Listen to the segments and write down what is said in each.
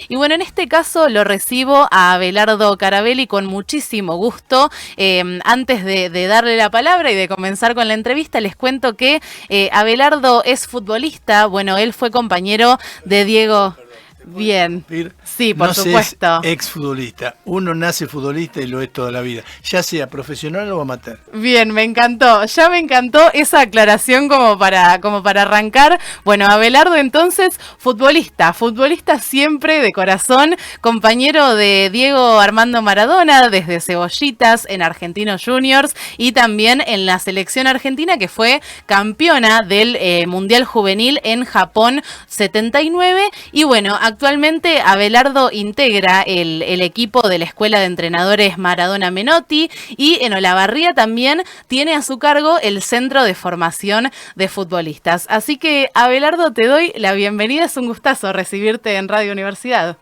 Y bueno, en este caso lo recibo a Abelardo Carabelli con muchísimo gusto. Antes de darle la palabra y de comenzar con la entrevista, les cuento que Abelardo es futbolista. Bueno, él fue compañero de Diego. Bien, sí, por supuesto. No se es exfutbolista, uno nace futbolista y lo es toda la vida, ya sea profesional o amateur. Bien, me encantó, ya me encantó esa aclaración como para arrancar. Bueno, Abelardo entonces, futbolista siempre de corazón, compañero de Diego Armando Maradona desde Cebollitas en Argentinos Juniors y también en la selección argentina que fue campeona del Mundial Juvenil en Japón 79 y bueno, actualmente Abelardo integra el equipo de la Escuela de Entrenadores Maradona Menotti y en Olavarría también tiene a su cargo el Centro de Formación de Futbolistas. Así que, Abelardo, te doy la bienvenida. Es un gustazo recibirte en Radio Universidad.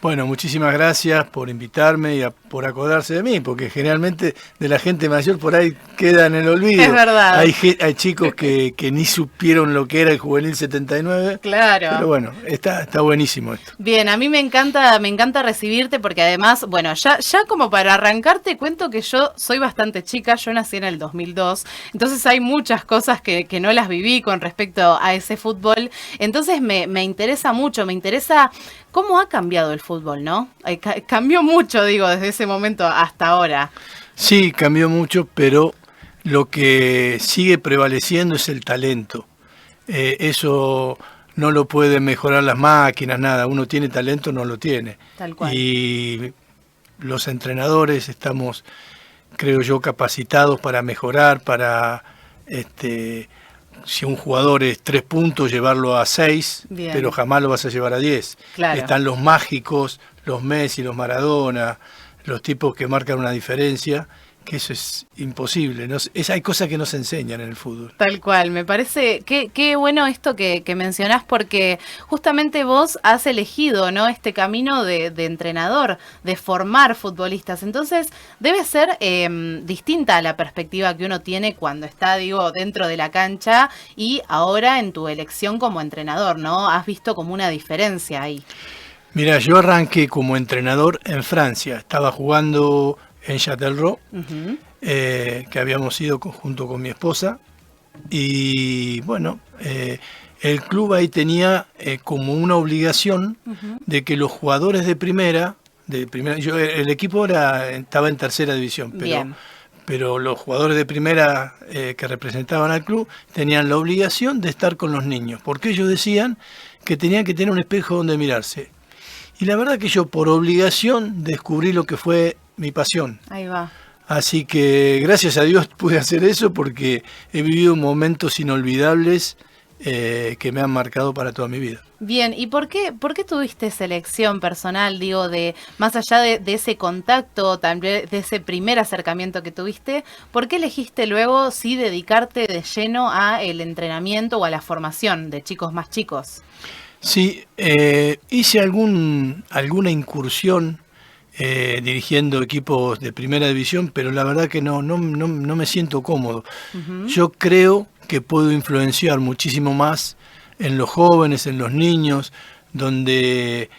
Bueno, muchísimas gracias por invitarme y por acordarse de mí, porque generalmente de la gente mayor por ahí queda en el olvido. Es verdad. Hay chicos que ni supieron lo que era el Juvenil 79. Claro. Pero bueno, está buenísimo esto. Bien, a mí me encanta recibirte porque además, bueno, ya como para arrancar te cuento que yo soy bastante chica, yo nací en el 2002, entonces hay muchas cosas que no las viví con respecto a ese fútbol, entonces me interesa mucho, me interesa cómo ha cambiado el fútbol, ¿no? Cambió mucho, digo, desde ese momento hasta ahora. Sí, cambió mucho, pero lo que sigue prevaleciendo es el talento. Eso no lo pueden mejorar las máquinas, nada. Uno tiene talento, no lo tiene. Tal cual. Y los entrenadores estamos, creo yo, capacitados para mejorar, para si un jugador es 3 puntos, llevarlo a 6, Bien. pero jamás lo vas a llevar a 10. Claro. Están los mágicos, los Messi, los Maradona, los tipos que marcan una diferencia, que eso es imposible. Hay cosas que no se enseñan en el fútbol. Tal cual, me parece qué bueno esto que mencionás porque justamente vos has elegido, ¿no?, este camino de entrenador, de formar futbolistas. Entonces debe ser distinta a la perspectiva que uno tiene cuando está, digo, dentro de la cancha y ahora en tu elección como entrenador, ¿no? Has visto como una diferencia ahí. Mira, yo arranqué como entrenador en Francia. Estaba jugando en Châtellerault, que habíamos ido junto con mi esposa. Y bueno, el club ahí tenía como una obligación de que los jugadores de primera, el equipo estaba en tercera división, pero los jugadores de primera que representaban al club tenían la obligación de estar con los niños, porque ellos decían que tenían que tener un espejo donde mirarse. Y la verdad que yo por obligación descubrí lo que fue mi pasión. Ahí va. Así que gracias a Dios pude hacer eso porque he vivido momentos inolvidables que me han marcado para toda mi vida. Bien, ¿y por qué tuviste selección personal, digo, más allá de ese contacto, también de ese primer acercamiento que tuviste, por qué elegiste luego sí dedicarte de lleno a el entrenamiento o a la formación de chicos más chicos? Sí, hice alguna incursión dirigiendo equipos de primera división, pero la verdad que no me siento cómodo. Yo creo que puedo influenciar muchísimo más en los jóvenes, en los niños, donde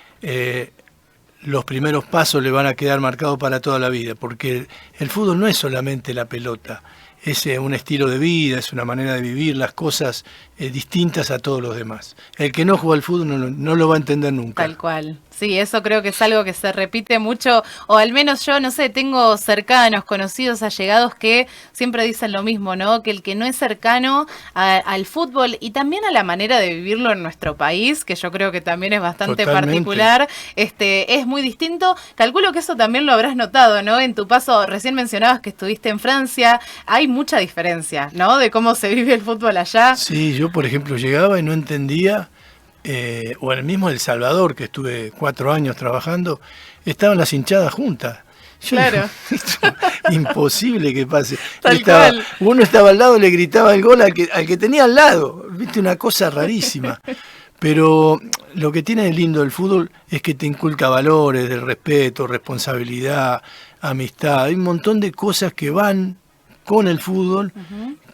los primeros pasos le van a quedar marcados para toda la vida, porque el fútbol no es solamente la pelota, es un estilo de vida, es una manera de vivir las cosas distintas a todos los demás. El que no juega al fútbol no lo va a entender nunca. Tal cual. Sí, eso creo que es algo que se repite mucho, o al menos yo, no sé, tengo cercanos, conocidos, allegados que siempre dicen lo mismo, ¿no? Que el que no es cercano al fútbol y también a la manera de vivirlo en nuestro país, que yo creo que también es bastante particular, es muy distinto. Calculo que eso también lo habrás notado, ¿no? En tu paso, recién mencionabas que estuviste en Francia, hay mucha diferencia, ¿no? De cómo se vive el fútbol allá. Sí, yo por ejemplo llegaba y no entendía. O en el mismo El Salvador, que estuve 4 años trabajando, estaban las hinchadas juntas. Claro. Imposible que pase. Cual. Uno estaba al lado, le gritaba el gol al que tenía al lado. Viste, una cosa rarísima. Pero lo que tiene de lindo el fútbol es que te inculca valores de respeto, responsabilidad, amistad. Hay un montón de cosas que van con el fútbol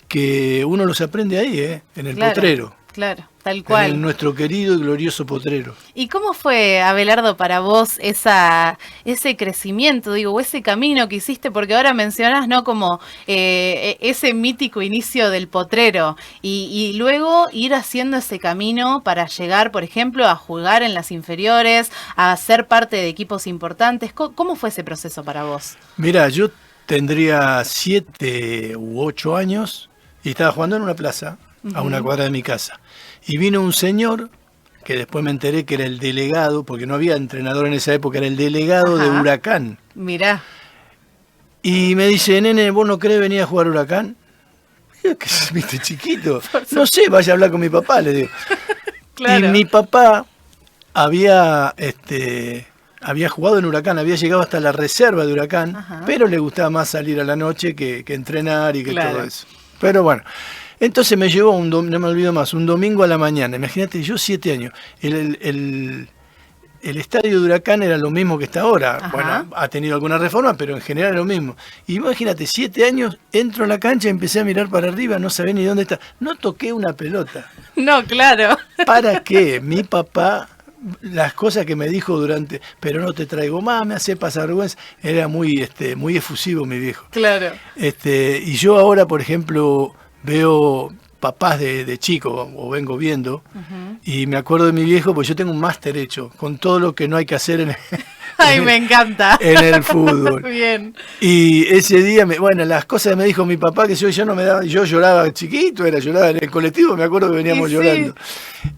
que uno los aprende ahí, en el potrero. Claro, tal cual. En nuestro querido y glorioso Potrero. ¿Y cómo fue, Abelardo, para vos ese crecimiento, digo, o ese camino que hiciste? Porque ahora mencionás, ¿no? Como ese mítico inicio del Potrero y luego ir haciendo ese camino para llegar, por ejemplo, a jugar en las inferiores, a ser parte de equipos importantes. ¿Cómo fue ese proceso para vos? Mira, yo tendría 7 u 8 años y estaba jugando en una plaza, a una cuadra de mi casa. Y vino un señor, que después me enteré que era el delegado, porque no había entrenador en esa época, era el delegado de Huracán. Mirá. Y me dice, nene, ¿vos no querés venir a jugar Huracán? Y yo, que viste, chiquito. No sé, vaya a hablar con mi papá, le digo. Claro. Y mi papá había jugado en Huracán, había llegado hasta la reserva de Huracán, pero le gustaba más salir a la noche que entrenar y que todo eso. Pero bueno, entonces me llevó, no me olvido más, un domingo a la mañana. Imagínate, yo 7 años. El estadio de Huracán era lo mismo que está ahora. Bueno, ha tenido alguna reforma, pero en general es lo mismo. Y imagínate, 7 años, entro a la cancha, empecé a mirar para arriba, no sabía ni dónde está. No toqué una pelota. No, claro. ¿Para qué? Mi papá, las cosas que me dijo pero no te traigo más, me hace pasar vergüenza, era muy efusivo mi viejo. Claro. Y yo ahora, por ejemplo, veo papás de chico, o vengo viendo, y me acuerdo de mi viejo, pues yo tengo un máster hecho, con todo lo que no hay que hacer Ay, me encanta. en el fútbol. Bien. Y ese día, las cosas que me dijo mi papá, que yo no me daba, yo lloraba chiquito, lloraba en el colectivo, me acuerdo que veníamos llorando.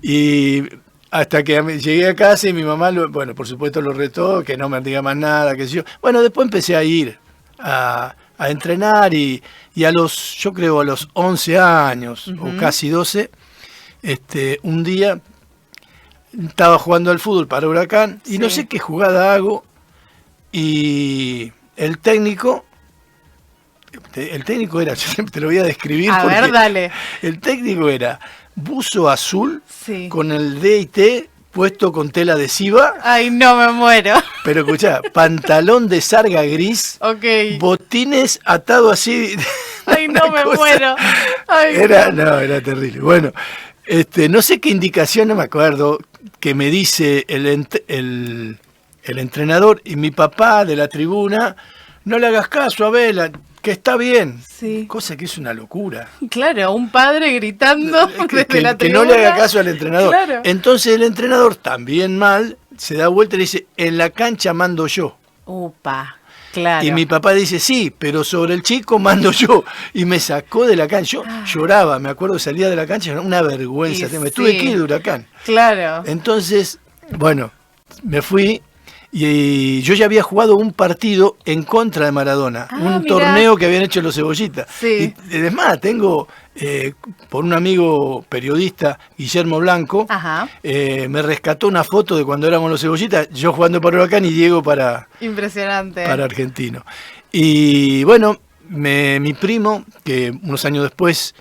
Y hasta que llegué a casa y mi mamá, bueno, por supuesto lo retó, que no me diga más nada, que yo. Bueno, después empecé a ir a entrenar y yo creo a los 11 años o casi 12, un día estaba jugando al fútbol para Huracán y no sé qué jugada hago y el técnico era, yo siempre te lo voy a describir. A ver, dale. El técnico era buzo azul con el D&T puesto con tela adhesiva. Ay, no, me muero. Pero escuchá, pantalón de sarga gris, botines atados así. Ay, no, me muero. Ay, era terrible. Bueno, no sé qué indicación, no me acuerdo, que me dice el entrenador y mi papá de la tribuna, no le hagas caso a Vela, que está bien. Sí. Cosa que es una locura. Claro, un padre gritando desde la tribuna. Que no le haga caso al entrenador. Claro. Entonces el entrenador, también mal, se da vuelta y le dice, en la cancha mando yo. Upa, claro. Y mi papá dice, sí, pero sobre el chico mando yo. Y me sacó de la cancha. Yo lloraba, me acuerdo, salía de la cancha, era una vergüenza. Me tuve que ir de Huracán. Claro. Entonces, bueno, me fui. Y yo ya había jugado un partido en contra de Maradona, un torneo que habían hecho los Cebollitas. Sí. Y además tengo, por un amigo periodista, Guillermo Blanco, me rescató una foto de cuando éramos los Cebollitas, yo jugando para Huracán y Diego para Argentino. Y bueno, mi primo, que unos años después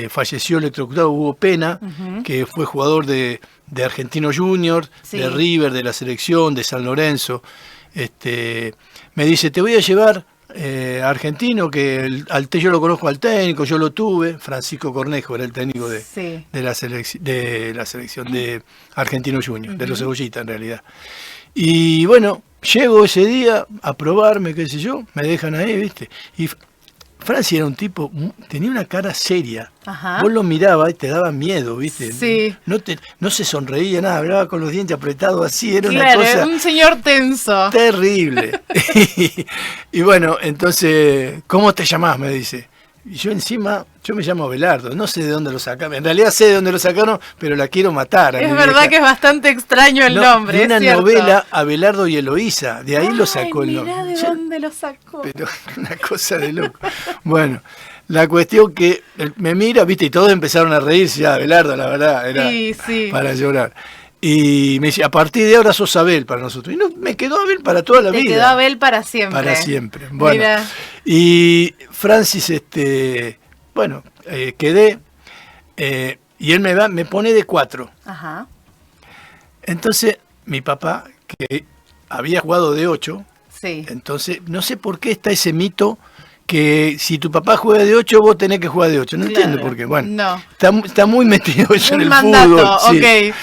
falleció electrocutado, Hugo Pena, que fue jugador de Argentino Junior, de River, de la selección, de San Lorenzo, me dice, te voy a llevar a Argentino, que yo lo conozco al técnico, yo lo tuve, Francisco Cornejo era el técnico de la selección de Argentino Junior, de los Cebollitas en realidad. Y bueno, llego ese día a probarme, qué sé yo, me dejan ahí, ¿viste? Y Franci era un tipo, tenía una cara seria. Vos lo mirabas y te daba miedo, ¿viste? Sí. No se sonreía nada, hablaba con los dientes apretados así, era una cosa... un señor tenso. Terrible. Y bueno, entonces, ¿cómo te llamás? Me dice. Y yo me llamo Abelardo, no sé de dónde lo sacaron, en realidad sé de dónde lo sacaron, pero la quiero matar. Es verdad que es bastante extraño el nombre. De una novela, Abelardo y Eloísa, de ahí lo sacó el nombre. ¿De dónde lo sacó? Pero una cosa de loco. Bueno, la cuestión que me mira, viste, y todos empezaron a reírse, ya, Abelardo, la verdad, era para llorar. Y me dice, a partir de ahora sos Abel para nosotros. Y no, me quedó Abel para toda la vida. Me quedó Abel para siempre. Para siempre. Bueno, mira. Y Francis, quedé, y él me pone de 4. Entonces, mi papá, que había jugado de 8, entonces, no sé por qué está ese mito que si tu papá juega de 8, vos tenés que jugar de 8. No entiendo por qué. Bueno, está muy metido eso en el fútbol. Sí. Okay.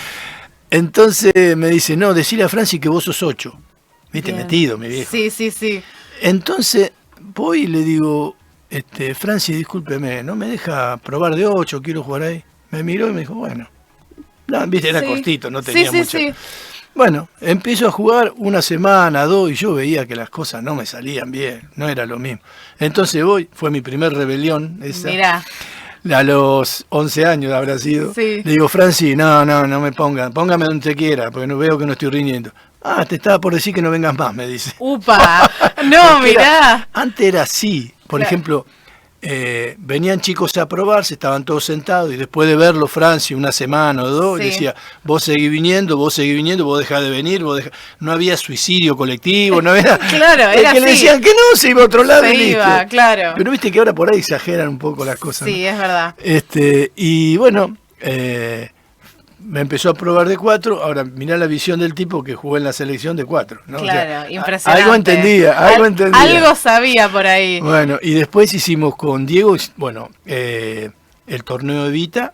Entonces me dice, no, decile a Franci que vos sos 8. Viste, bien. Metido, mi viejo. Sí. Entonces voy y le digo, Franci, discúlpeme, ¿no me deja probar de 8? Quiero jugar ahí. Me miró y me dijo, bueno. No, viste, era cortito, no tenía mucho. Sí. Bueno, empiezo a jugar una semana, 2, y yo veía que las cosas no me salían bien, no era lo mismo. Entonces fue mi primer rebelión esa. Mirá. A los 11 años habrá sido. Sí. Le digo, Franci, no me pongan, póngame donde te quiera, porque no veo que no estoy rindiendo. Te estaba por decir que no vengas más, me dice. ¡Upa! No, mirá. Antes era así, por ejemplo, venían chicos a probarse, estaban todos sentados, y después de verlo, Franci, una semana o 2, sí. Decía, vos seguís viniendo, vos dejás de venir, no había suicidio colectivo, no había... Claro, era que así. Le decían que no, se iba a otro lado se y iba, listo. Claro. Pero viste que ahora por ahí exageran un poco las cosas. Sí, ¿no? Es verdad. Y bueno, me empezó a probar de 4, ahora mirá la visión del tipo que jugó en la selección de 4, ¿no? Claro, o sea, impresionante. Algo entendía. Algo sabía por ahí. Bueno, y después hicimos con Diego, el torneo de Vita,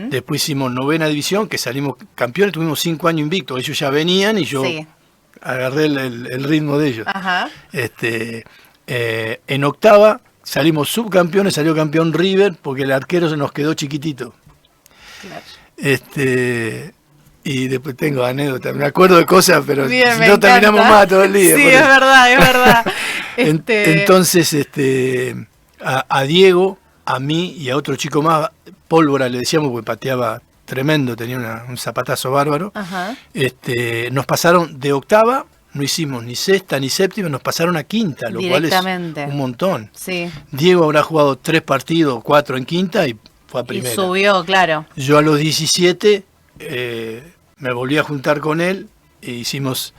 después hicimos 9ª división, que salimos campeones, tuvimos 5 años invictos, ellos ya venían y yo agarré el ritmo de ellos. Ajá. En 8ª salimos subcampeones, salió campeón River, porque el arquero se nos quedó chiquitito. Claro. Y después tengo anécdotas, me acuerdo de cosas, pero bien, no terminamos más todo el día. Sí, es verdad. Entonces, a Diego, a mí y a otro chico más, Pólvora le decíamos, porque pateaba tremendo, tenía un zapatazo bárbaro. Ajá. Nos pasaron de 8ª, no hicimos ni 6ª ni 7ª, nos pasaron a 5ª, lo cual es un montón. Sí. Diego habrá jugado 3 partidos, 4 en 5ª y fue a primera. Y subió, claro. Yo a los 17 me volví a juntar con él e hicimos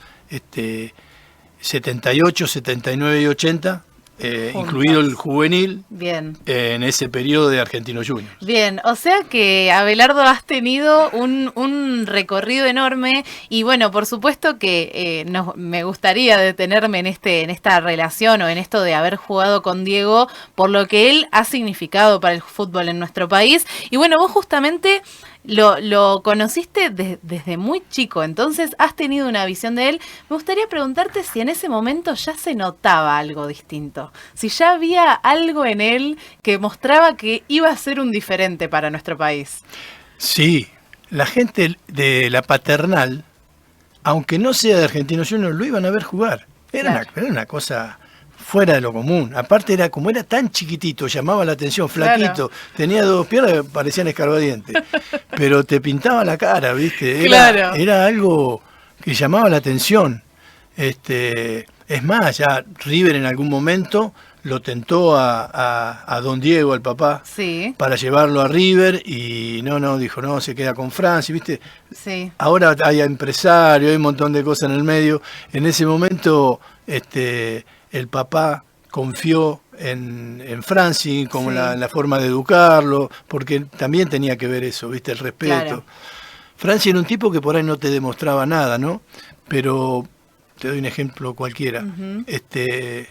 78, 79 y 80, incluido el juvenil. Bien. En ese periodo de Argentino Juniors. Bien, o sea que Abelardo has tenido un recorrido enorme y bueno, por supuesto que me gustaría detenerme en esta relación o en esto de haber jugado con Diego por lo que él ha significado para el fútbol en nuestro país. Y bueno, vos justamente lo conociste desde muy chico, entonces has tenido una visión de él. Me gustaría preguntarte si en ese momento ya se notaba algo distinto, si ya había algo en él que mostraba que iba a ser un diferente para nuestro país. Sí, la gente de la Paternal, aunque no sea de Argentinos Juniors, lo iban a ver jugar. Era una cosa fuera de lo común. Aparte como era tan chiquitito, llamaba la atención, flaquito, tenía 2 piernas que parecían escarbadientes, pero te pintaba la cara, ¿viste? Era algo que llamaba la atención. Es más, ya River en algún momento lo tentó a don Diego, al papá, para llevarlo a River y dijo, no, se queda con Franci, ¿viste? Sí. Ahora hay empresario, hay un montón de cosas en el medio. En ese momento, el papá confió en Franci como la forma de educarlo, porque también tenía que ver eso, ¿viste? El respeto. Claro. Franci era un tipo que por ahí no te demostraba nada, ¿no? Pero te doy un ejemplo cualquiera.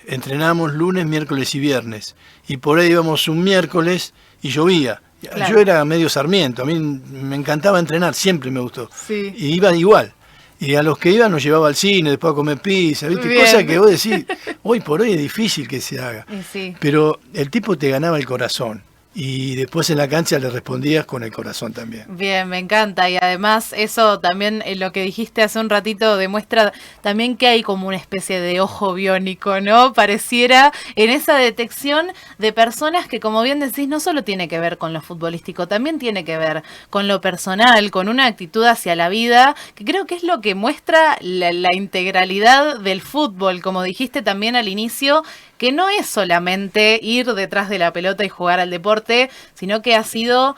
Entrenábamos lunes, miércoles y viernes. Y por ahí íbamos un miércoles y llovía. Claro. Yo era medio sarmiento, a mí me encantaba entrenar, siempre me gustó. Sí. Y iba igual. Y a los que iban nos llevaba al cine, después a comer pizza, ¿viste? Cosas que vos decís, hoy por hoy es difícil que se haga. Sí. Pero el tipo te ganaba el corazón. Y después en la cancha le respondías con el corazón también. Bien, me encanta. Y además eso también, lo que dijiste hace un ratito, demuestra también que hay como una especie de ojo biónico, ¿no? Pareciera en esa detección de personas que, como bien decís, no solo tiene que ver con lo futbolístico, también tiene que ver con lo personal, con una actitud hacia la vida, que creo que es lo que muestra la integralidad del fútbol, como dijiste también al inicio, que no es solamente ir detrás de la pelota y jugar al deporte, sino que ha sido,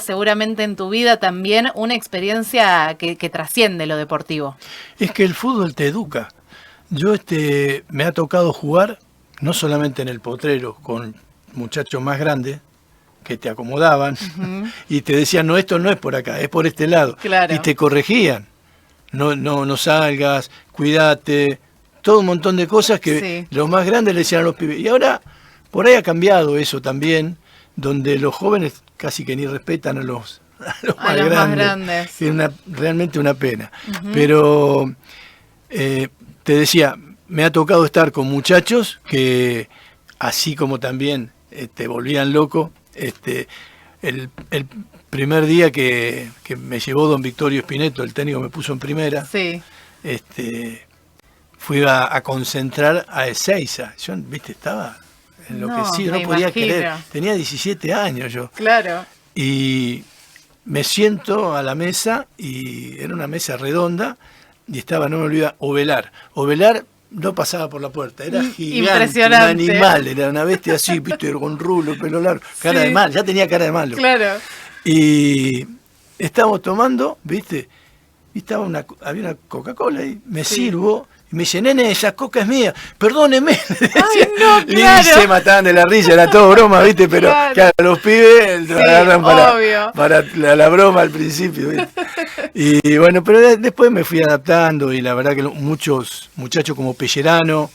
seguramente en tu vida también una experiencia que trasciende lo deportivo. Es que el fútbol te educa. Yo me ha tocado jugar, no solamente en el potrero, con muchachos más grandes, que te acomodaban, y te decían, no, esto no es por acá, es por este lado. Claro. Y te corregían. No salgas, cuídate. Todo un montón de cosas que los más grandes le decían a los pibes. Y ahora Por ahí ha cambiado eso también, donde los jóvenes casi que ni respetan a los más grandes. Es realmente una pena. Pero te decía, me ha tocado estar con muchachos que, así como también volvían loco, el primer día que me llevó don Victorio Spineto, el técnico me puso en primera, sí. Fui a concentrar a Ezeiza. Yo, viste, estaba enloquecido, no podía creer. Tenía 17 años yo. Claro. Y me siento a la mesa, y era una mesa redonda, y estaba, no me olvido, Ovelar. Ovelar no pasaba por la puerta, era gigante, un animal, era una bestia así, viste, con rulo, pelo largo, cara de malo, ya tenía cara de malo. Claro. Y estábamos tomando, viste, y había una Coca-Cola y me sirvo. Y me dice, nene, esa coca es mía, perdóneme. Ay, no, claro. Y se mataban de la risa, era todo broma, ¿viste? Pero claro, los pibes lo agarran para la broma al principio, ¿viste? Y bueno, pero después me fui adaptando, y la verdad que muchos muchachos como Pellerano,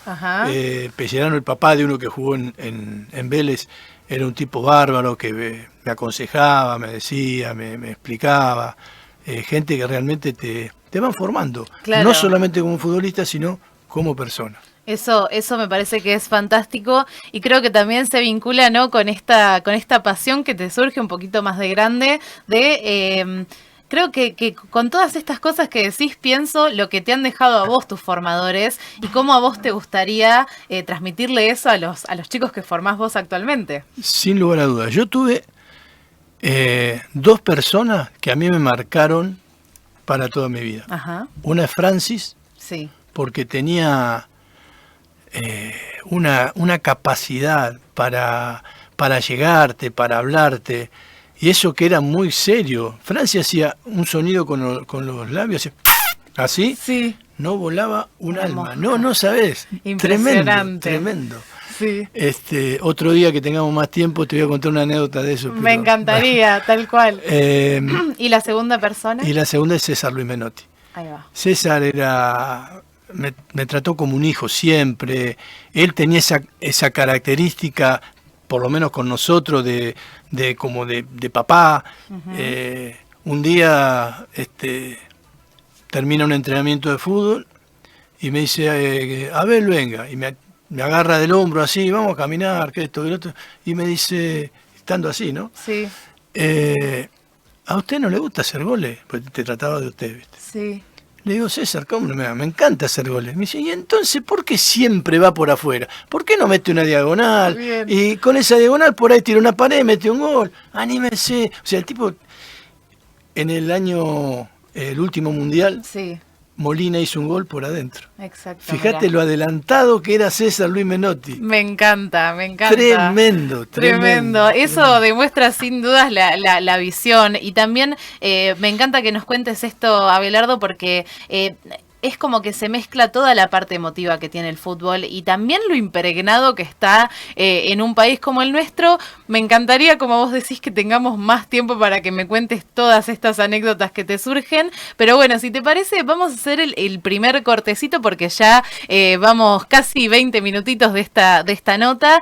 Pellerano, el papá de uno que jugó en Vélez, era un tipo bárbaro que me aconsejaba, me decía, me explicaba. Gente que realmente te van formando, no solamente como futbolista, sino como persona. Eso me parece que es fantástico, y creo que también se vincula, ¿no?, con esta pasión que te surge un poquito más de grande, creo que con todas estas cosas que decís, pienso lo que te han dejado a vos tus formadores y cómo a vos te gustaría transmitirle eso a los chicos que formás vos actualmente. Sin lugar a dudas. Yo tuve dos personas que a mí me marcaron para toda mi vida. Ajá. Una es Francis, sí, porque tenía una capacidad para llegarte, para hablarte, y eso que era muy serio. Francis hacía un sonido con los labios, así, sí. No volaba un alma. No sabés. Impresionante. Tremendo. Sí. Otro día que tengamos más tiempo te voy a contar una anécdota de eso. Me encantaría, tal cual. ¿Y la segunda persona? Y la segunda es César Luis Menotti. Ahí va. César me trató como un hijo siempre. Él tenía esa característica, por lo menos con nosotros, de papá. Un día termina un entrenamiento de fútbol y me dice, Abel, venga, y me agarra del hombro así, vamos a caminar, que esto, que lo otro, y me dice, estando así, ¿no? Sí. ¿A usted no le gusta hacer goles? Pues te trataba de usted, ¿viste? Sí. Le digo, César, ¿cómo no me encanta hacer goles? Me dice, ¿y entonces por qué siempre va por afuera? ¿Por qué no mete una diagonal? Bien. Y con esa diagonal por ahí tira una pared, mete un gol. Anímese. O sea, el tipo, en el último mundial, sí, Molina hizo un gol por adentro. Exacto. Fíjate lo adelantado que era César Luis Menotti. Me encanta. Tremendo. Eso demuestra sin dudas la visión. Y también me encanta que nos cuentes esto, Abelardo, porque es como que se mezcla toda la parte emotiva que tiene el fútbol y también lo impregnado que está en un país como el nuestro. Me encantaría, como vos decís, que tengamos más tiempo para que me cuentes todas estas anécdotas que te surgen, pero bueno, si te parece, vamos a hacer el primer cortecito porque ya vamos casi 20 minutitos de esta nota.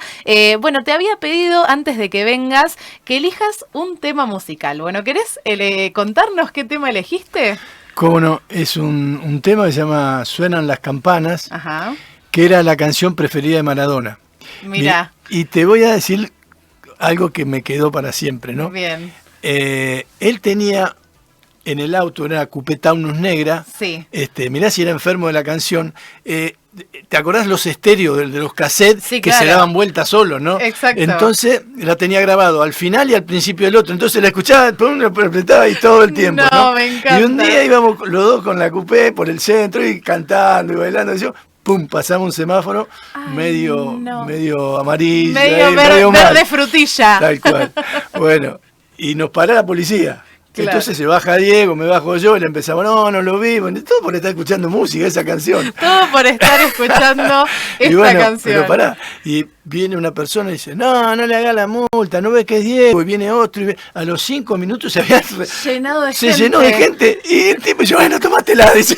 Bueno, te había pedido antes de que vengas que elijas un tema musical. Bueno, ¿querés contarnos qué tema elegiste? Cómo no, es un tema que se llama Suenan las campanas, ajá, que era la canción preferida de Maradona. Mirá. Y te voy a decir algo que me quedó para siempre, ¿no? Bien. Él tenía en el auto una Coupé Taunus negra. Sí. Mirá si era enfermo de la canción. ¿Te acordás los estéreos de los cassettes, sí, que claro, se daban vueltas solos, ¿no? Exacto. Entonces la tenía grabado al final y al principio del otro. Entonces la escuchaba, lo apretaba y todo el tiempo, ¿no? Me encanta. Y un día íbamos los dos con la Coupé por el centro y cantando y bailando. Y yo, pum, pasamos un semáforo. Ay, medio amarillo. Medio verde frutilla. Tal cual. Bueno, y nos paró la policía. Claro. Entonces se baja Diego, me bajo yo y le empezamos, no lo vimos, todo por estar escuchando música, esa canción. Todo por estar escuchando esta canción. Pero pará, y viene una persona y dice, no le haga la multa, no ves que es Diego, y viene otro, y a los 5 minutos se llenó de gente. Se llenó de gente, y el tipo dice, bueno, tomátela, dice.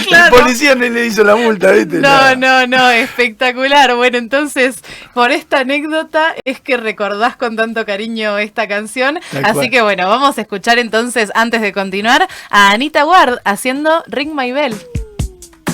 Claro. El policía ni le hizo la multa, ¿viste? No, espectacular. Bueno, entonces, por esta anécdota es que recordás con tanto cariño esta canción. Así que bueno, vamos a escuchar entonces, antes de continuar, a Anita Ward haciendo Ring My Bell.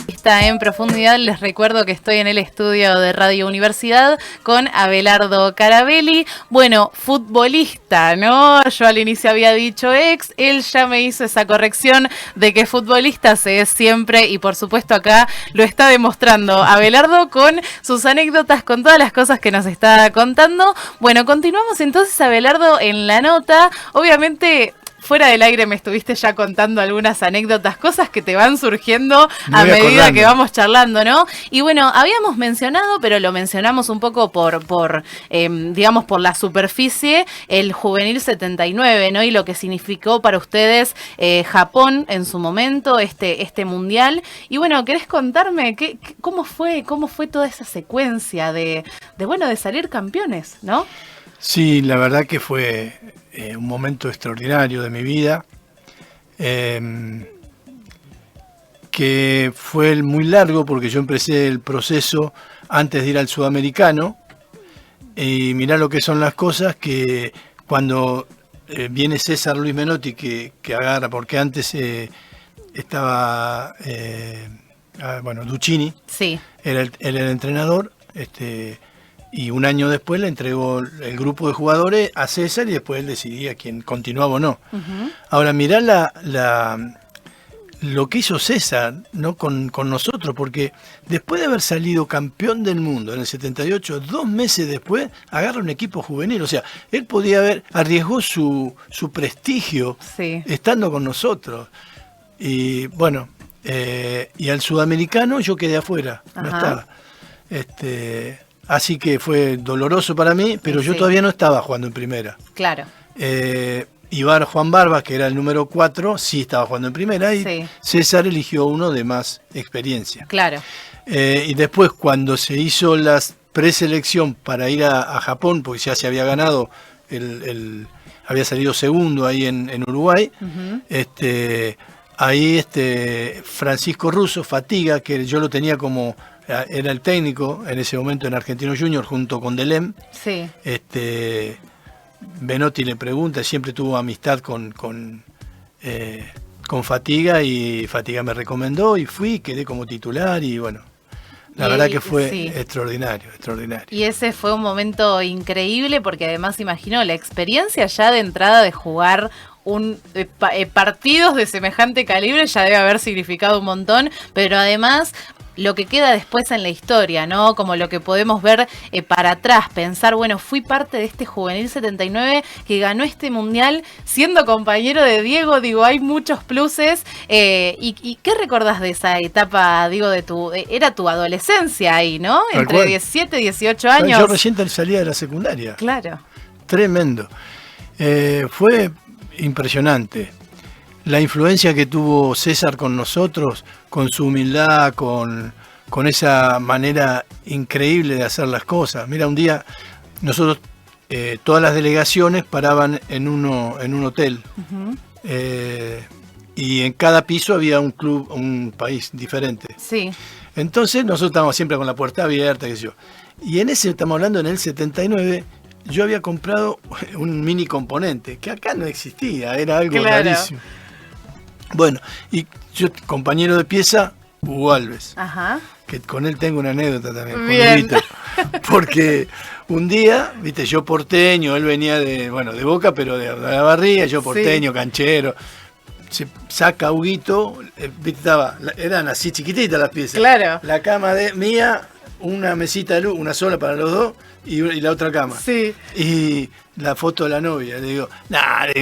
Está en profundidad, les recuerdo que estoy en el estudio de Radio Universidad con Abelardo Carabelli, bueno, futbolista, ¿no? Yo al inicio había dicho ex, él ya me hizo esa corrección de que futbolista se es siempre y por supuesto acá lo está demostrando Abelardo con sus anécdotas, con todas las cosas que nos está contando. Bueno, continuamos entonces, Abelardo, en la nota, obviamente. Fuera del aire me estuviste ya contando algunas anécdotas, cosas que te van surgiendo a medida que vamos charlando, ¿no? Y bueno, habíamos mencionado, pero lo mencionamos un poco digamos, por la superficie, el Juvenil 79, ¿no? Y lo que significó para ustedes Japón en su momento, este mundial. Y bueno, ¿querés contarme cómo fue toda esa secuencia de salir campeones, ¿no? Sí, la verdad que fue un momento extraordinario de mi vida, que fue muy largo porque yo empecé el proceso antes de ir al Sudamericano, y mirá lo que son las cosas, que cuando viene César Luis Menotti que agarra, porque antes estaba Duccini, sí. Era el entrenador, y un año después le entregó el grupo de jugadores a César y después él decidía quién continuaba o no. Uh-huh. Ahora mirá lo que hizo César, ¿no? con nosotros, porque después de haber salido campeón del mundo en el 78, 2 meses después agarra un equipo juvenil. O sea, él arriesgó su prestigio, sí, estando con nosotros. Y bueno, y al Sudamericano yo quedé afuera, uh-huh, no estaba. Así que fue doloroso para mí, pero sí, yo todavía no estaba jugando en primera. Claro. Juan Barbas, que era el número 4, sí estaba jugando en primera, y sí, César eligió uno de más experiencia. Claro. Y después, cuando se hizo la preselección para ir a Japón, porque ya se había ganado, había salido segundo ahí en Uruguay, uh-huh, ahí Francisco Russo, Fatiga, que yo lo tenía como... Era el técnico en ese momento en Argentino Junior junto con Delem. Sí. Menotti le pregunta, siempre tuvo amistad con Fatiga, y Fatiga me recomendó y fui, quedé como titular y bueno, la verdad que fue, sí, extraordinario. Y ese fue un momento increíble porque además imagino la experiencia ya de entrada de jugar partidos de semejante calibre ya debe haber significado un montón, pero además lo que queda después en la historia, ¿no? Como lo que podemos ver para atrás, pensar, bueno, fui parte de este Juvenil 79 que ganó este mundial siendo compañero de Diego, digo, hay muchos pluses. ¿Y qué recordás de esa etapa, digo, era tu adolescencia ahí, ¿no? Entre 17 y 18 años. Yo recién salía de la secundaria. Claro. Tremendo. Fue impresionante. La influencia que tuvo César con nosotros, con su humildad, con esa manera increíble de hacer las cosas. Mira, un día nosotros, todas las delegaciones paraban en un hotel, uh-huh, y en cada piso había un club, un país diferente. Sí. Entonces nosotros estábamos siempre con la puerta abierta, qué sé yo. Y estamos hablando en el 79, yo había comprado un mini componente, que acá no existía, era algo rarísimo. Bueno, y yo, compañero de pieza, Hugo Alves. Ajá. Que con él tengo una anécdota también. Bien. Con porque un día, viste, yo porteño, él venía de Boca, pero de la Barriga, yo porteño, sí, canchero. Se saca Huguito, viste, eran así chiquititas las piezas. Claro. La cama mía, una mesita de luz, una sola para los dos, y la otra cama. Sí. Y la foto de la novia. Le digo,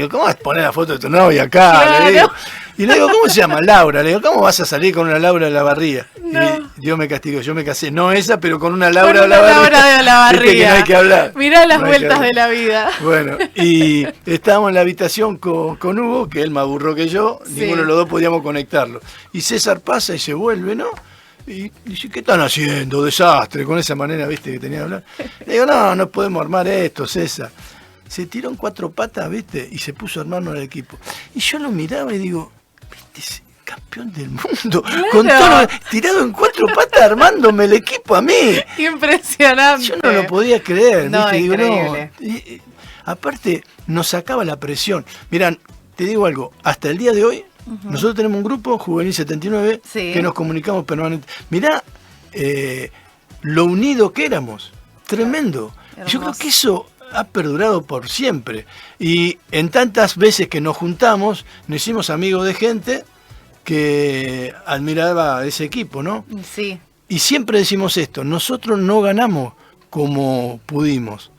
¿cómo vas a poner la foto de tu novia acá? Claro. Le digo. Y le digo, ¿cómo se llama? Laura. Le digo, ¿cómo vas a salir con una Laura de la Barriga? No. Y Dios me castigó, yo me casé, no esa, pero con una Laura de la Barriga. Laura de la Barriga. Viste que no hay que hablar. Mirá las vueltas de la vida. Bueno, y estábamos en la habitación con Hugo, que él más burro que yo, sí, ninguno de los dos podíamos conectarlo. Y César pasa y se vuelve, ¿no? Y dice, ¿qué están haciendo? Desastre, con esa manera, viste, que tenía que hablar. Le digo, no podemos armar esto, César. Se tiró en 4 patas, viste, y se puso a armarnos el equipo. Y yo lo miraba y digo, viste, campeón campeón del mundo, Claro. con todo tirado en 4 patas armándome el equipo a mí. Impresionante. Yo no lo podía creer, No, ¿viste? Digo, increíble. Aparte, nos sacaba la presión. Mirá, te digo algo, hasta el día de hoy, nosotros tenemos un grupo, Juvenil 79, Sí. que nos comunicamos permanentemente. Mirá lo unido que éramos, tremendo. Hermoso. Yo creo que eso ha perdurado por siempre. Y en tantas veces que nos juntamos, nos hicimos amigos de gente que admiraba ese equipo, ¿no? Sí, Y siempre decimos esto, nosotros no ganamos como pudimos,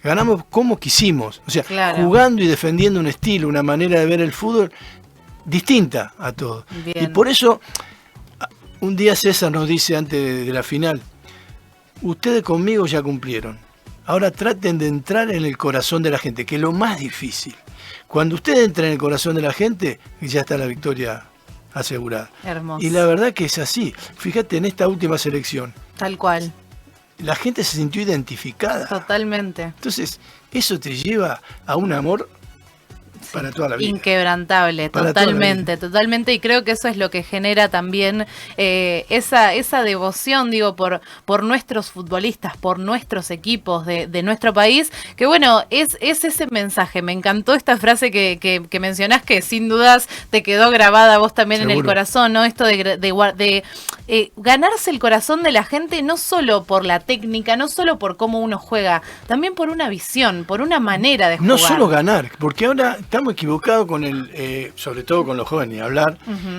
ganamos como quisimos, o sea, Claro. jugando y defendiendo un estilo, una manera de ver el fútbol distinta a todos. Bien. Y por eso, un día César nos dice antes de la final, ustedes conmigo ya cumplieron, ahora traten de entrar en el corazón de la gente, que es lo más difícil. Cuando ustedes entran en el corazón de la gente, ya está la victoria asegurada. hermoso. Y la verdad que es así. Fíjate, en esta última selección, Tal cual, la gente se sintió identificada. totalmente. Entonces, eso te lleva a un amor para toda la vida. Inquebrantable, Para toda la totalmente, totalmente, y creo que eso es lo que genera también esa devoción, digo, por nuestros futbolistas, por nuestros equipos de nuestro país, que bueno, es ese mensaje. Me encantó esta frase que mencionás, que sin dudas te quedó grabada a vos también en el Seguro. corazón, ¿no? Esto de ganarse el corazón de la gente, no solo por la técnica, no solo por cómo uno juega, también por una visión, por una manera de jugar. No solo ganar, porque ahora estamos equivocados con sobre todo con los jóvenes, hablar,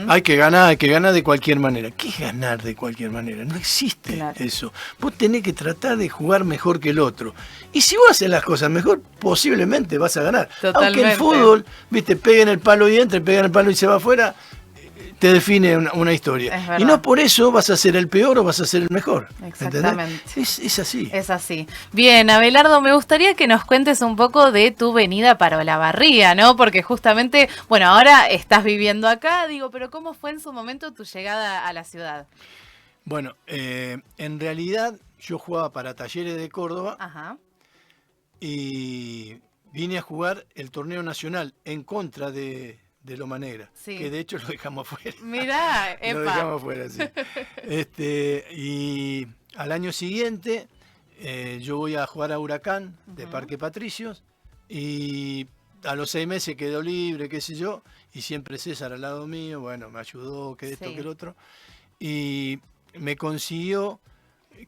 hay que ganar de cualquier manera. ¿Qué es ganar de cualquier manera? No existe Claro. eso. Vos tenés que tratar de jugar mejor que el otro. Y si vos haces las cosas mejor, posiblemente vas a ganar. Totalmente. Aunque el fútbol, viste, pega en el palo y entra, pega en el palo y se va afuera, te define una historia. Es verdad. Y no por eso vas a ser el peor o vas a ser el mejor. Exactamente. ¿Entendés? Es así. Es así. Bien, Abelardo, me gustaría que nos cuentes un poco de tu venida para Olavarría, ¿no? Porque justamente, bueno, ahora estás viviendo acá, digo, pero ¿cómo fue en su momento tu llegada a la ciudad? Bueno, en realidad yo jugaba para Talleres de Córdoba Ajá. y vine a jugar el torneo nacional en contra de Loma Negra, Sí. que de hecho lo dejamos afuera. Mirá, Lo epa. dejamos afuera, sí. Y al año siguiente yo voy a jugar a Huracán de Parque Patricios y a los 6 meses quedó libre, qué sé yo, y siempre César al lado mío, bueno, me ayudó, que esto, Sí. que el otro, y me consiguió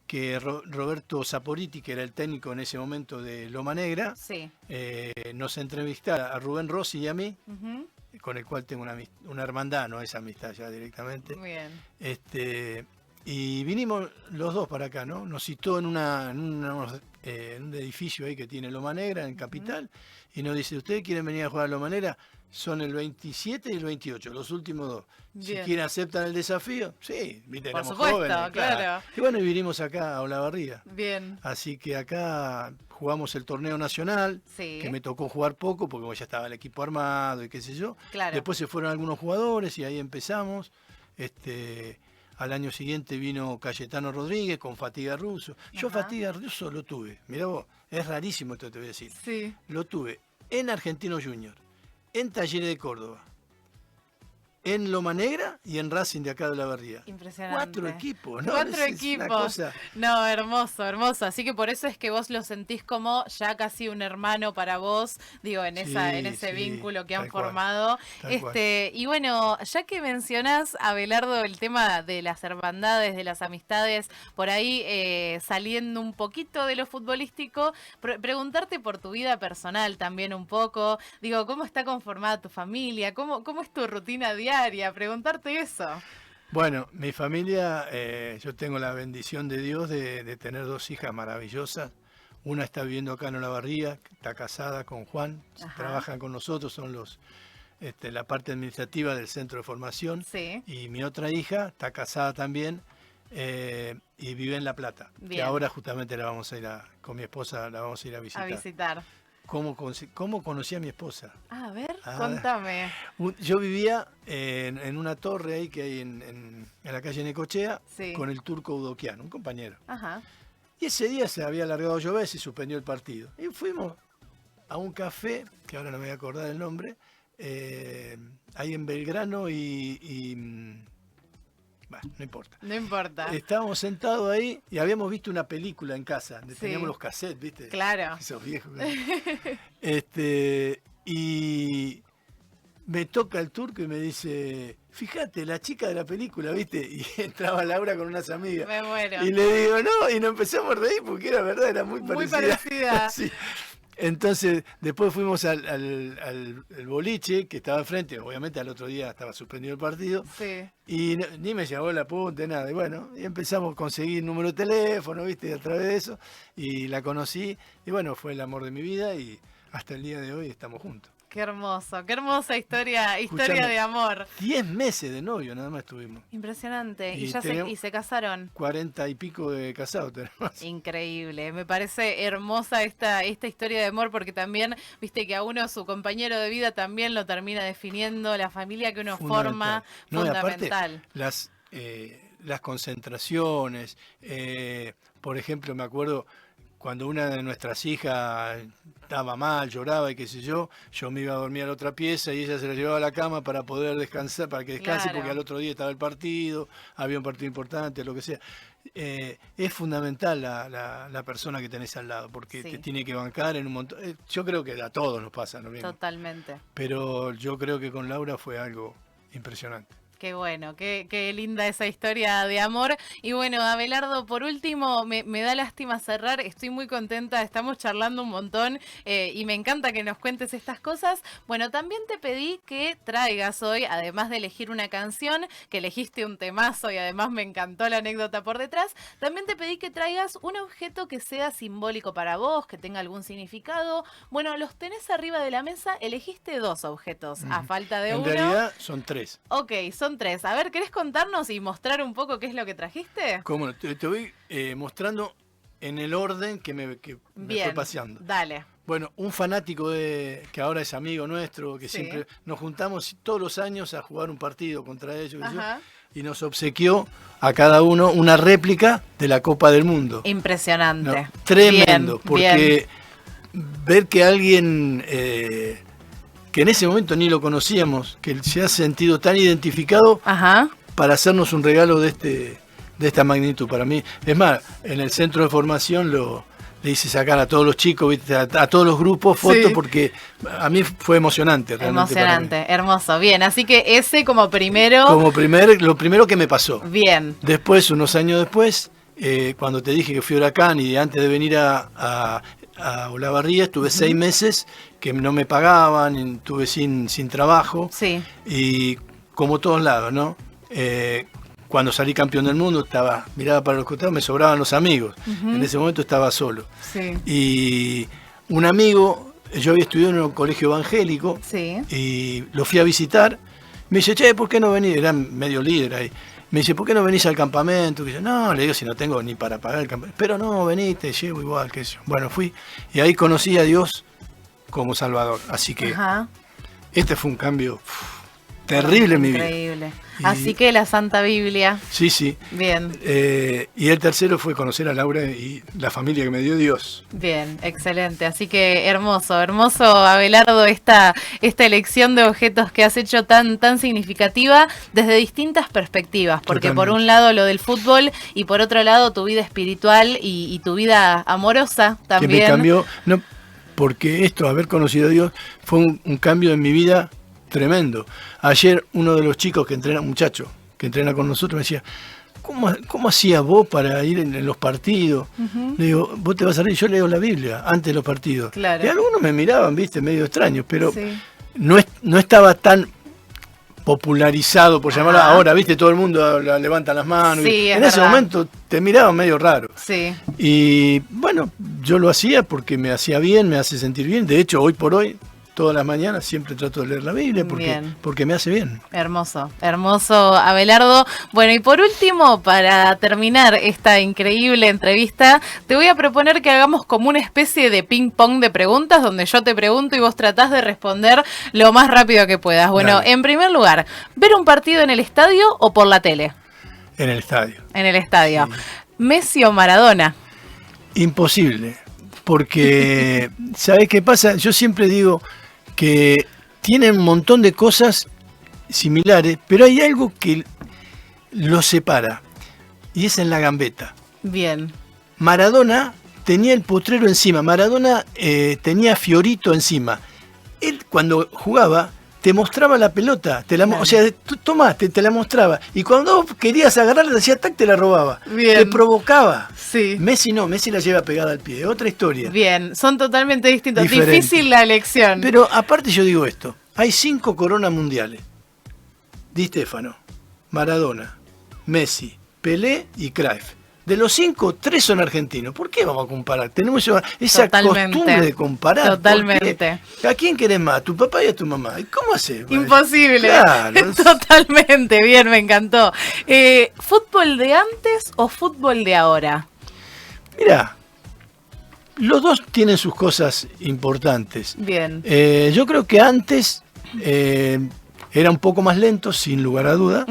que Roberto Saporiti, que era el técnico en ese momento de Loma Negra, Sí. nos entrevistara a Rubén Rossi y a mí, Ujú. con el cual tengo una hermandad, no es amistad ya directamente. Bien. Y vinimos los dos para acá, ¿no? Nos citó en un edificio ahí que tiene Loma Negra, en Capital, y nos dice, ¿ustedes quieren venir a jugar a Loma Negra? Son el 27 y el 28, los últimos dos. Si Bien. quieren aceptan el desafío, sí, viste, Por éramos supuesto, jóvenes, claro. Y bueno, y vinimos acá a Olavarría. Bien. Así que acá jugamos el torneo nacional, Sí. que me tocó jugar poco porque ya estaba el equipo armado y qué sé yo. Claro. Después se fueron algunos jugadores y ahí empezamos. Al año siguiente vino Cayetano Rodríguez con Fatiga Russo. Yo Ajá. Fatiga Russo lo tuve. Mirá vos, es rarísimo esto te voy a decir. Sí. Lo tuve en Argentino Junior, en Talleres de Córdoba, en Loma Negra y en Racing de acá de Olavarría. Impresionante. 4 equipos, ¿no? 4 Es una equipos. cosa- No, hermoso, hermoso. Así que por eso es que vos lo sentís como ya casi un hermano para vos, digo, en Sí, ese sí, vínculo que han tal cual, formado. tal cual. Y bueno, ya que mencionás, Abelardo, el tema de las hermandades, de las amistades, por ahí saliendo un poquito de lo futbolístico, preguntarte por tu vida personal también un poco. Digo, ¿cómo está conformada tu familia? ¿Cómo es tu rutina diaria? Preguntarte eso. Bueno, mi familia, yo tengo la bendición de Dios de tener 2 hijas maravillosas. Una está viviendo acá en Olavarría, está casada con Juan, Ajá. trabajan con nosotros, son la parte administrativa del centro de formación. Sí. Y mi otra hija está casada también y vive en La Plata, que Bien. ahora justamente con mi esposa la vamos a ir a A visitar. visitar. ¿Cómo conocí a mi esposa? A ver, Ah, contame. Yo vivía en una torre ahí que hay en la calle Necochea Sí. con el turco Udoquiano, un compañero. Ajá. Y ese día se había alargado a llover, se suspendió el partido. Y fuimos a un café, que ahora no me voy a acordar el nombre, ahí en Belgrano Bah, no importa. No importa. Estábamos sentados ahí y habíamos visto una película en casa. Sí. Teníamos los cassettes, ¿viste? Claro. Esos viejos. Y me toca el turco y me dice, fíjate, la chica de la película, ¿viste? Y entraba Laura con unas amigas. Me muero. Y le digo, no, y nos empezamos a reír porque era verdad, era muy parecida. Muy parecida. Sí. Entonces, después fuimos al boliche, que estaba enfrente, obviamente al otro día estaba suspendido el partido, Sí. y ni me llamó la punta, nada. Y bueno, y empezamos a conseguir número de teléfono, ¿viste? A través de eso, y la conocí, y bueno, fue el amor de mi vida, y hasta el día de hoy estamos juntos. Qué hermoso, qué hermosa historia Escuchame, de amor. 10 meses de novio nada más tuvimos. Impresionante. Y Y ya se casaron. 40 y pico de casados tenemos. Increíble, me parece hermosa esta historia de amor porque también, viste que a uno su compañero de vida también lo termina definiendo, la familia que uno forma, No, y fundamental. aparte, las concentraciones, por ejemplo, me acuerdo cuando una de nuestras hijas estaba mal, lloraba y qué sé yo me iba a dormir a la otra pieza y ella se la llevaba a la cama para poder descansar, para que descanse, Claro. porque al otro día estaba el partido, había un partido importante, lo que sea. Es fundamental la persona que tenés al lado, porque Sí. te tiene que bancar en un montón. Yo creo que a todos nos pasa lo mismo. Totalmente. Pero yo creo que con Laura fue algo impresionante. Qué bueno, qué linda esa historia de amor. Y bueno, Abelardo, por último, me da lástima cerrar, estoy muy contenta, estamos charlando un montón y me encanta que nos cuentes estas cosas. Bueno, también te pedí que traigas hoy, además de elegir una canción, que elegiste un temazo y además me encantó la anécdota por detrás, también te pedí que traigas un objeto que sea simbólico para vos, que tenga algún significado. Bueno, los tenés arriba de la mesa, elegiste 2 objetos, a falta de En uno. realidad son 3. Ok, son 3. A ver, ¿querés contarnos y mostrar un poco qué es lo que trajiste? ¿Cómo no? Te voy mostrando en el orden que me fue paseando. Dale. Bueno, un fanático que ahora es amigo nuestro, que Sí. siempre nos juntamos todos los años a jugar un partido contra ellos, Ajá. y nos obsequió a cada uno una réplica de la Copa del Mundo. Impresionante. No, tremendo, Bien, porque ver que alguien que en ese momento ni lo conocíamos, que se ha sentido tan identificado Ajá. para hacernos un regalo de esta magnitud. Para mí, es más, en el centro de formación le hice sacar a todos los chicos, ¿viste? A todos los grupos fotos, Sí. porque a mí fue emocionante. Realmente Emocionante, hermoso. Bien, así que ese como primero. Lo primero que me pasó. Bien. Después, unos años después, cuando te dije que fui a Huracán y antes de venir a Olavarría, estuve 6 meses que no me pagaban, estuve sin trabajo. Sí. Y como todos lados, ¿no? Cuando salí campeón del mundo, miraba para los costados, me sobraban los amigos. En ese momento estaba solo. Sí. Y un amigo, yo había estudiado en un colegio evangélico, Sí. y lo fui a visitar. Me dice, che, ¿por qué no venís? Era medio líder ahí. Me dice, ¿por qué no venís al campamento? Y yo, no, le digo, si no tengo ni para pagar el campamento. Pero no, venís, te llevo igual, que yo. Bueno, fui. Y ahí conocí a Dios como Salvador. Así que Ajá. este fue un cambio terrible en mi vida. Increíble. Y- Así que la Santa Biblia. Sí, sí. Bien. Y el tercero fue conocer a Laura y la familia que me dio Dios. Bien, excelente. Así que hermoso, hermoso, Abelardo, esta elección de objetos que has hecho tan significativa desde distintas perspectivas. Porque por Totalmente. un lado lo del fútbol y por otro lado tu vida espiritual y tu vida amorosa también. Que me cambió, no, porque esto, haber conocido a Dios, fue un cambio en mi vida tremendo. Ayer uno de los chicos que entrena, muchacho, que entrena con nosotros, me decía, ¿cómo hacías vos para ir en los partidos? Le digo, vos te vas a reír, yo leo la Biblia antes de los partidos. Claro. Y algunos me miraban, viste, medio extraños, pero Sí. no estaba tan popularizado, por llamarlo Ajá. ahora, viste, todo el mundo levanta las manos. Sí, es en ese verdad. momento te miraban medio raro. Sí. Y bueno, yo lo hacía porque me hacía bien, me hace sentir bien. De hecho, hoy por hoy, todas las mañanas siempre trato de leer la Biblia Bien. porque me hace bien. Hermoso, hermoso, Abelardo. Bueno, y por último, para terminar esta increíble entrevista, te voy a proponer que hagamos como una especie de ping-pong de preguntas, donde yo te pregunto y vos tratás de responder lo más rápido que puedas. Bueno, Dale. en primer lugar, ¿ver un partido en el estadio o por la tele? En el estadio. En el estadio. Sí. ¿Messi o Maradona? Imposible. Porque, ¿sabés qué pasa? Yo siempre digo que tienen un montón de cosas similares, pero hay algo que los separa, y es en la gambeta. Bien. Maradona tenía el potrero encima, Maradona tenía Fiorito encima. Él cuando jugaba te mostraba la pelota, o sea, tú tomaste, te la mostraba, y cuando querías agarrarla, te hacía tac, te la robaba. Bien. Te provocaba. Sí. Messi no, Messi la lleva pegada al pie, otra historia. Bien, son totalmente distintos. Diferente. Difícil la elección. Pero aparte yo digo esto, hay 5 coronas mundiales. Di Stéfano, Maradona, Messi, Pelé y Cruyff. De los 5, 3 son argentinos. ¿Por qué vamos a comparar? Tenemos esa costumbre de comparar. Totalmente. ¿A quién querés más? ¿A tu papá y a tu mamá? ¿Y cómo haces? Imposible. Claro. Totalmente. Bien, me encantó. ¿Fútbol de antes o fútbol de ahora? Mirá, los dos tienen sus cosas importantes. Bien. Yo creo que antes era un poco más lento, sin lugar a duda.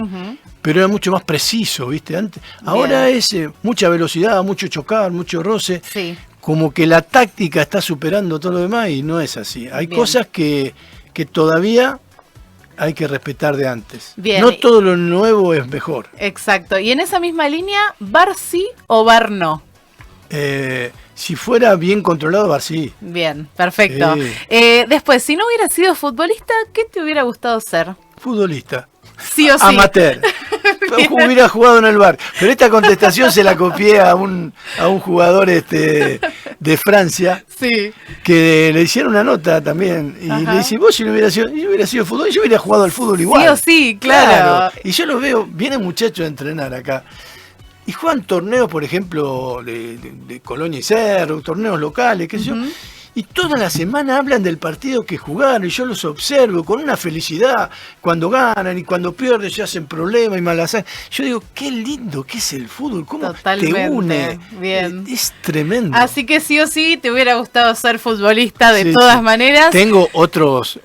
Pero era mucho más preciso, ¿viste? Antes, ahora es mucha velocidad, mucho chocar, mucho roce. Sí. Como que la táctica está superando todo lo demás y no es así. Hay cosas que todavía hay que respetar de antes. Bien. No todo lo nuevo es mejor. Exacto. Y en esa misma línea, ¿VAR sí o VAR no? Si fuera bien controlado, VAR sí. Bien, perfecto. Sí. Después, si no hubieras sido futbolista, ¿qué te hubiera gustado ser? Futbolista. Sí o sí. Amateur. Hubiera jugado en el bar. Pero esta contestación se la copié a un jugador de Francia. Sí. Que le hicieron una nota también. Y le dice, vos si no hubiera sido, yo hubiera sido fútbol, yo hubiera jugado al fútbol igual. Sí o sí, claro. Y yo los veo, vienen muchachos a entrenar acá. Y juegan torneos, por ejemplo, de Colonia y Cerro, torneos locales, qué sé yo. Y toda la semana hablan del partido que jugaron y yo los observo con una felicidad cuando ganan y cuando pierden se hacen problemas y malas. Yo digo, qué lindo que es el fútbol, cómo te une. Bien. Es tremendo. Así que sí o sí te hubiera gustado ser futbolista de todas maneras. Tengo otros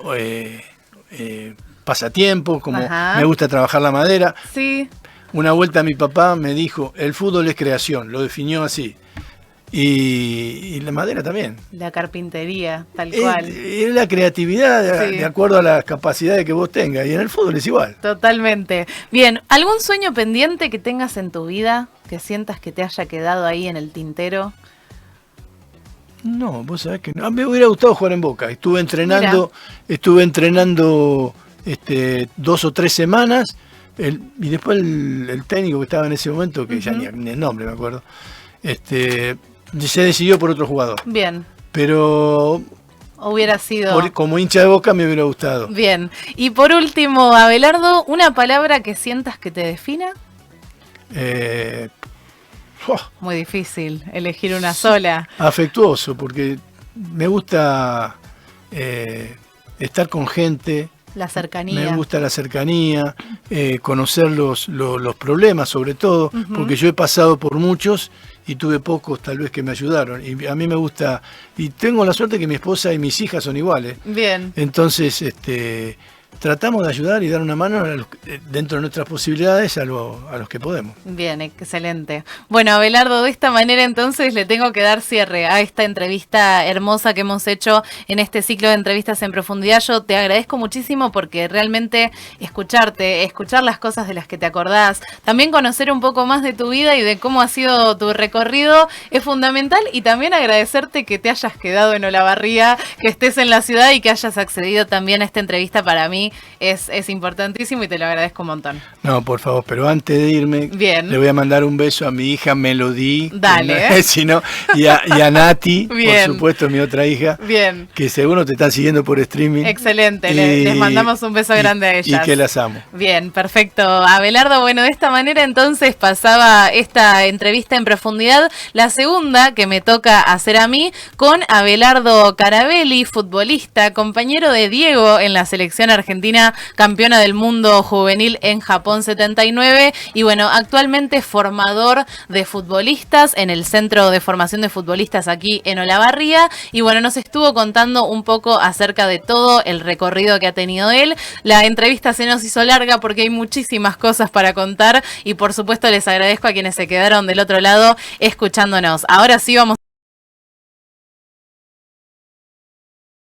pasatiempos, como me gusta trabajar la madera. Sí. Una vuelta mi papá me dijo, el fútbol es creación, lo definió así. Y la madera también. La carpintería, tal cual. Es la creatividad de acuerdo a las capacidades que vos tengas. Y en el fútbol es igual. Totalmente. Bien, ¿algún sueño pendiente que tengas en tu vida que sientas que te haya quedado ahí en el tintero? No, vos sabés que no. Me hubiera gustado jugar en Boca. Estuve entrenando 2 o 3 semanas. Y después el técnico que estaba en ese momento, que ya ni el nombre me acuerdo, se decidió por otro jugador. Bien. Pero hubiera sido... como hincha de Boca me hubiera gustado. Bien. Y por último, Abelardo, ¿una palabra que sientas que te defina? Muy difícil elegir una sola. Afectuoso, porque me gusta estar con gente. La cercanía. Me gusta la cercanía, conocer los problemas sobre todo, porque yo he pasado por muchos y tuve pocos tal vez que me ayudaron. Y a mí me gusta, y tengo la suerte que mi esposa y mis hijas son iguales. Bien. Entonces, tratamos de ayudar y dar una mano dentro de nuestras posibilidades a los que podemos. Bien, excelente. Bueno, Abelardo, de esta manera entonces le tengo que dar cierre a esta entrevista hermosa que hemos hecho en este ciclo de entrevistas en profundidad. Yo te agradezco muchísimo porque realmente escuchar las cosas de las que te acordás, también conocer un poco más de tu vida y de cómo ha sido tu recorrido es fundamental, y también agradecerte que te hayas quedado en Olavarría, que estés en la ciudad y que hayas accedido también a esta entrevista. Para mí es importantísimo y te lo agradezco un montón. No, por favor, pero antes de irme, le voy a mandar un beso a mi hija Melody. Dale. Y a Nati, bien. Por supuesto, mi otra hija. Bien. Que seguro te están siguiendo por streaming. Excelente, les mandamos un beso grande a ellas. Y que las amo. Bien, perfecto. Abelardo, bueno, de esta manera entonces pasaba esta entrevista en profundidad, la segunda que me toca hacer a mí, con Abelardo Carabelli, futbolista, compañero de Diego en la selección argentina, campeona del mundo juvenil en Japón 79, y bueno, actualmente formador de futbolistas en el Centro de Formación de Futbolistas aquí en Olavarría, y bueno, nos estuvo contando un poco acerca de todo el recorrido que ha tenido él. La entrevista se nos hizo larga porque hay muchísimas cosas para contar, y por supuesto les agradezco a quienes se quedaron del otro lado escuchándonos. Ahora sí vamos